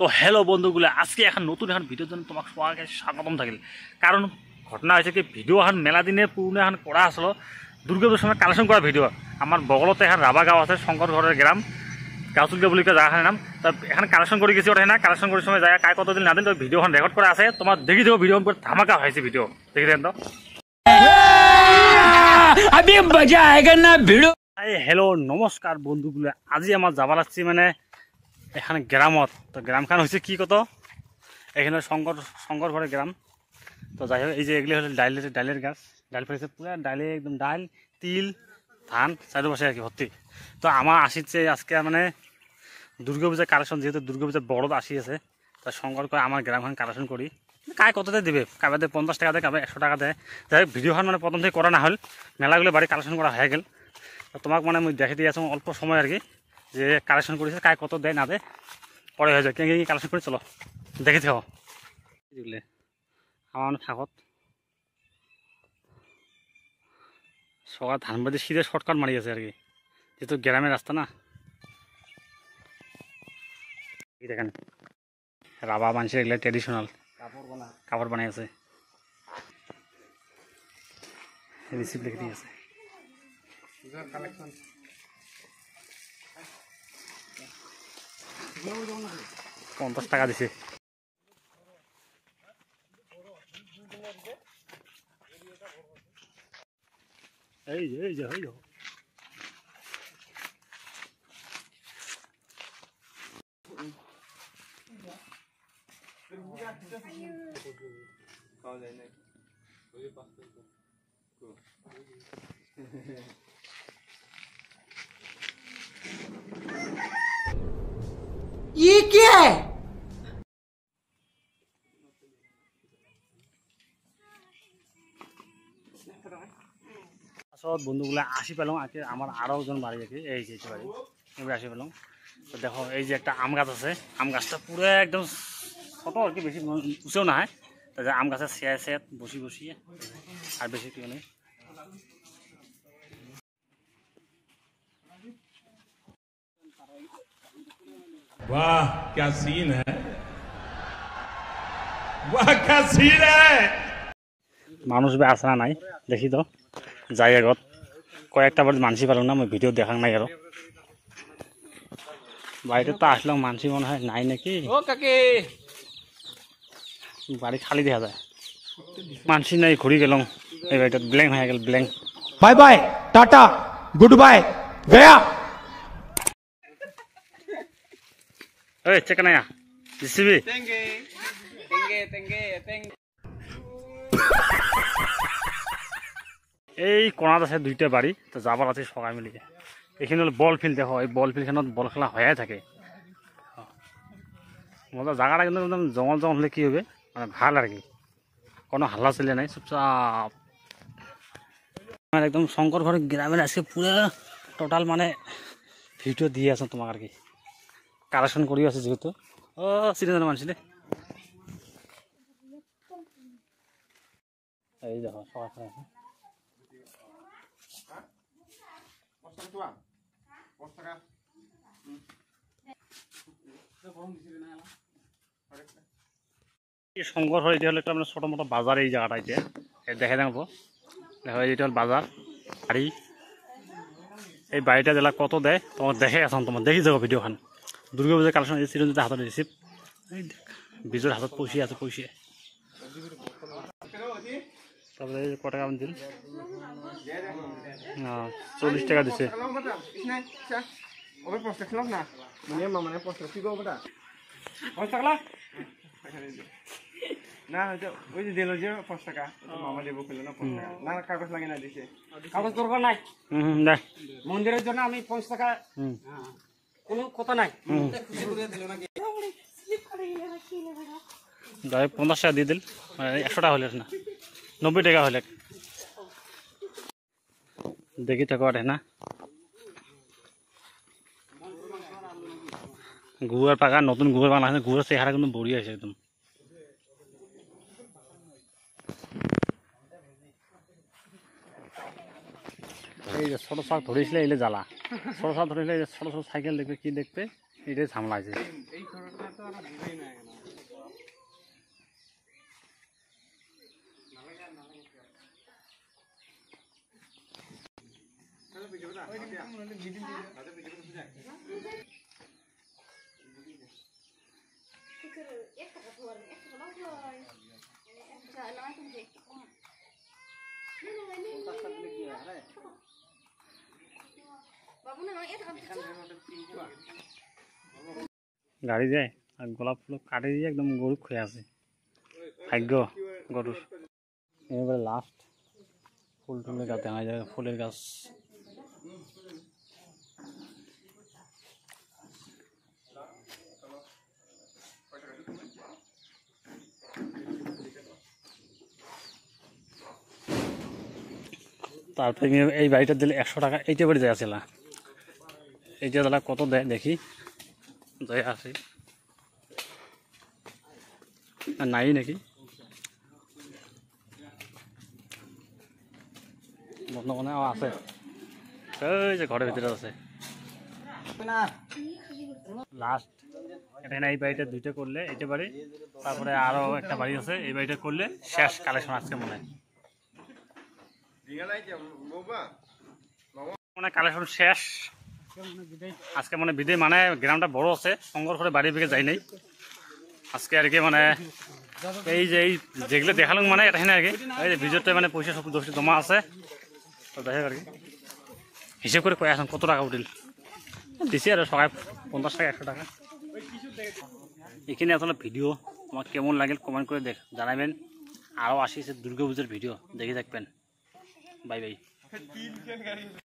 তো হ্যালো বন্ধুগুলো, আজকে এখন নতুন এখন ভিডিওর জন্য তোমাকে সবাইকে স্বাগতম থাকিল। কারণ ঘটনা হয়েছে কি, ভিডিও এখন মেলা দিনে পুরনো এখন করা আসলো দুর্গাপুজোর সময় কালেকশন করা ভিডিও। আমার বগলতে এখন রাবা গাঁও আছে, শঙ্কর ঘরের গ্রাম, গাঁওচুলকে বলি জায়গাখানের নাম। তা এখন কালেকশন করে গেছি, ওটা না কালেকশন করার সময় জায়গা কায় কতদিন না দিন তো ভিডিও এখন রেকর্ড করা আছে। তোমার দেখি দেবো ভিডিও ধামাকা হয়েছে, ভিডিও দেখি দেন তো। হ্যালো নমস্কার বন্ধুগুলো, আজি আমার যাবার আসছি মানে এখানে গ্রামত। তো গ্রামখান হয়েছে কি কত, এখানে শঙ্কর ঘরের গ্রাম। তো যাই হোক, এই যে এগুলি হলো ডাইলের গাছ, ডাইল ফেলেছে পুরো ডাইলে, একদম ডাইল তিল ধান চাইতে বসে আর কি ভর্তি। তো আমার আসিছে আজকে মানে দুর্গাপূজার কালেকশন, যেহেতু দুর্গাপূজার বড় আসি আছে, তা শঙ্কর করে আমার গ্রামখান কালেকশন করি। কায় কততে দেবে, কাবে 50 টাকা দেয়, কাবে 100 টাকা দেয়। যাই হোক, ভিডিওখান মানে প্রথম থেকে করা না হল, মেলাগুলো বাড়ি কালেকশন করা হয়ে গেল। তো তোমাকে মানে আমি দেখে দিয়ে আসুন অল্প সময় আর কি, যে কালেকশন করেছে কায় কত দেয় না দেয় পরে হয়ে যায়। কেন কালেকশন করে চলো দেখে থাকো। আমার থাকত সকাল ধানবাদি সিধে শর্টকাট মারি আছে আর কি, যেহেতু গ্রামের রাস্তা না। দেখেন রাবা মানুষের এগুলো ট্রেডিশনাল কাপড় বানাই আছে, রিসিপ্ট লিখে দিয়েছে। 50 টাকা দিছে। এই যে ये क्या है? বন্ধুগুলো আসি পেলাম আজকে আমার আরও একজন বাড়ি দেখি, এই যে বাড়ি এবার আসি পেলাম। তো দেখো এই যে একটা আম গাছ আছে, আম গাছটা পুরো একদম ছোটো আর কি, বেশি উঁচেও না হয়। তাহলে আম গাছের সেত বসিয়ে আর বেশি কেউ নেই। वाह क्या सीन है, वाह क्या सीन है। মানুষ বে আসা নাই দেখি তো, যাই আগত কয়েকটা বার মানসি পারলাম না, আমি ভিডিও দেখান নাই আরো। বাড়িতে তো আসলাম, মানসি মনে হয় নাই নাকি, বাড়ি খালি দেখা যায়, মানসি নাই। ঘুরি গেলাম এই বাড়িটা, ব্ল্যাঙ্ক হয়ে গেল, blank. Bye bye tata good bye गया। ওই চেক না জিসিবি এই কোনাত আছে দুইটা বাড়ি, তো যাবার আছে সবাই মিলিয়ে। এখানে হলো বল ফিল্ড, দেখো এই বল ফিল্ডখানত বল খেলা হয়ে থাকে। মজা জায়গাটা কিন্তু একদম জঙ্গল হলে কি হবে মানে ভাল আর কি, কোনো হাল্লা চলে নাই, চুপচাপ। একদম শঙ্কর ঘর গ্রামের আজকে পুরো টোটাল মানে ভিডিও দিয়ে আছে তোমাকে আর কি, কালেকশন করি আছে যেহেতু। ও চিনে মানছি রে, এই দেখো সবাই শঙ্কর হয়। এটা হলো একটা মানে ছোটো মোটো বাজার, এই জায়গাটাইতে দেখে দেখো, দেখো এইটা হল বাজার বাড়ি। এই বাড়িটা জেলা কত দেয় তোমার দেখে আসুন, তোমার দেখি যাবো ভিডিওখান। দুর্গাপূজার কালেকশন এই চিরঞ্জিত হাতত রিসিভ, বিজুর হাতত পয়সা আছে, পয়সা। তারপরে ক টাকা দিল, 40 টাকা দিছে। না হয়তো ওই যে দিল যে 5 টাকা মামা দেবো খুললো না 5 টাকা, না কাগজ লাগে না দিছে, কাগজ দরকার নাই। মন্দিরের জন্য আমি 5 টাকা কোনো কথা নাই। 50 টাকা দিয়ে দিল, 100 টাকা হলে না 90 টাকা হলে দেখি টাকা ওঠে না। গুড়ের পাকা নতুন গুড় বানা আছে, গুড়ের চেহারা কিন্তু বড়িয়া আছে একদম। এই যে ছোট শাক ধরেছিল, এলে জ্বালা ছোট শাক ধরেছিল, ছোট ছোট সাইকেল দেখবে, কি দেখবে এটাই ঝামেলা আছে। এই খরচটা তো আমরা দিবেই না এখন। গাড়ি যায় আর গোলাপ ফুল কাটে দিয়ে একদম গরু খুঁয়ে আছে ভাগ্য গরুর। এবারে লাস্ট ফুল টুলের গাছ দেখা যায়, ফুলের গাছ। তারপরে এই বাড়িটা দিলে 100 টাকা। এইটা বাড়ি যায় ছিল, এইটা দাদা কত দেয় দেখি, যাই আসি নাই নাকি বন্ধ মনে আছে, ওই যে ঘরের ভিতরে আছে। লাস্ট এখানে এই বাড়িটা দুইটা করলে এইটা বাড়ি, তারপরে আরো একটা বাড়ি আছে, এই বাড়িটা করলে শেষ কালেকশন আজকে মনে হয়, মানে কালেকশন শেষ আজকে। মানে বিদে মানে গ্রামটা বড় আছে, সংঘর করে বাড়ি বেগে যাই নাই আজকে আর কি। মানে এই যে এই যেগুলো দেখালাম মানে এটা আর কি, এই যে ভিডিওতে মানে পয়সা সব দোষী জমা আছে, তো দেখে আর কি হিসেব করে কয়ে আসুন কত টাকা উঠিল দিছি আর সবাই 50 টাকা 100 টাকা। এখানে আসলে ভিডিও তোমার কেমন লাগেল কমেন্ট করে জানাবেন। আরও আসিছে দুর্গা পুজোর ভিডিও দেখে থাকবেন। Bye bye.